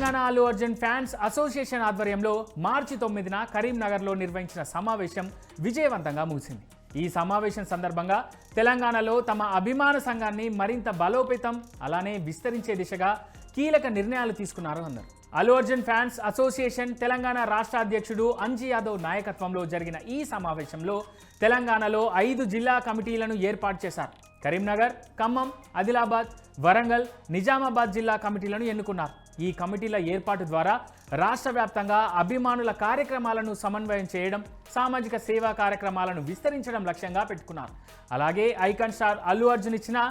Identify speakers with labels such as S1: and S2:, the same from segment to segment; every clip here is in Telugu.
S1: తెలంగాణ అల్లు అర్జున్ ఫ్యాన్స్ అసోసియేషన్ ఆధ్వర్యంలో మార్చి 9న కరీంనగర్లో నిర్వహించిన సమావేశం విజయవంతంగా ముగిసింది. ఈ సమావేశం సందర్భంగా తెలంగాణలో తమ అభిమాన సంఘాన్ని మరింత బలోపేతం అలానే విస్తరించే దిశగా కీలక నిర్ణయాలు తీసుకున్నారు అన్నారు. అల్లు అర్జున్ ఫ్యాన్స్ అసోసియేషన్ తెలంగాణ రాష్ట్ర అధ్యక్షుడు అంజీ యాదవ్ నాయకత్వంలో జరిగిన ఈ సమావేశంలో తెలంగాణలో 5 జిల్లా కమిటీలను ఏర్పాటు చేశారు. కరీంనగర్, ఖమ్మం, ఆదిలాబాద్, వరంగల్, నిజామాబాద్ జిల్లా కమిటీలను ఎన్నుకున్నారు. ఈ కమిటీల ఏర్పాటు ద్వారా రాష్ట్ర వ్యాప్తంగా అభిమానుల కార్యక్రమాలను సమన్వయం చేయడం, సామాజిక సేవా కార్యక్రమాలను విస్తరించడం లక్ష్యంగా పెట్టుకున్నారు. అలాగే ఐకాన్ స్టార్ అల్లు అర్జున్ ఇచ్చిన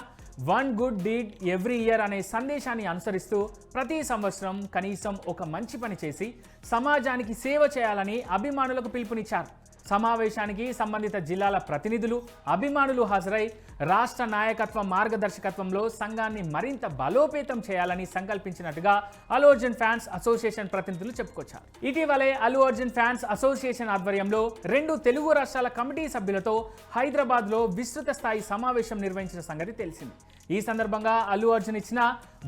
S1: one good deed every year అనే సందేశాన్ని అనుసరిస్తూ ప్రతి సంవత్సరం కనీసం ఒక మంచి పని చేసి సమాజానికి సేవ చేయాలని అభిమానులకు పిలుపునిచ్చారు. సమావేశానికి సంబంధిత జిల్లాల ప్రతినిధులు, అభిమానులు హాజరై రాష్ట్ర నాయకత్వ మార్గదర్శకత్వంలో సంఘాన్ని మరింత బలోపేతం చేయాలని సంకల్పించినట్టుగా అల్లు అర్జున్ ఫ్యాన్స్ అసోసియేషన్ ప్రతినిధులు చెప్పుకొచ్చారు. ఇటీవలే అల్లు అర్జున్ ఫ్యాన్స్ అసోసియేషన్ ఆధ్వర్యంలో 2 తెలుగు రాష్ట్రాల కమిటీ సభ్యులతో హైదరాబాద్లో విస్తృత స్థాయి సమావేశం నిర్వహించిన సంగతి తెలిసింది. ఈ సందర్భంగా అల్లు అర్జున్ ఇచ్చిన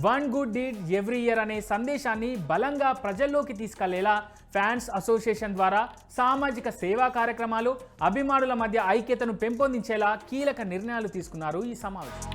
S1: one good deed every year అనే సందేశాన్ని బలంగా ప్రజల్లోకి తీసుకెళ్లేలా ఫ్యాన్స్ అసోసియేషన్ ద్వారా సామాజిక సేవా కార్యక్రమాలు, అభిమానుల మధ్య ఐక్యతను పెంపొందించేలా కీలక నిర్ణయాలు తీసుకున్నారు ఈ సమావేశం.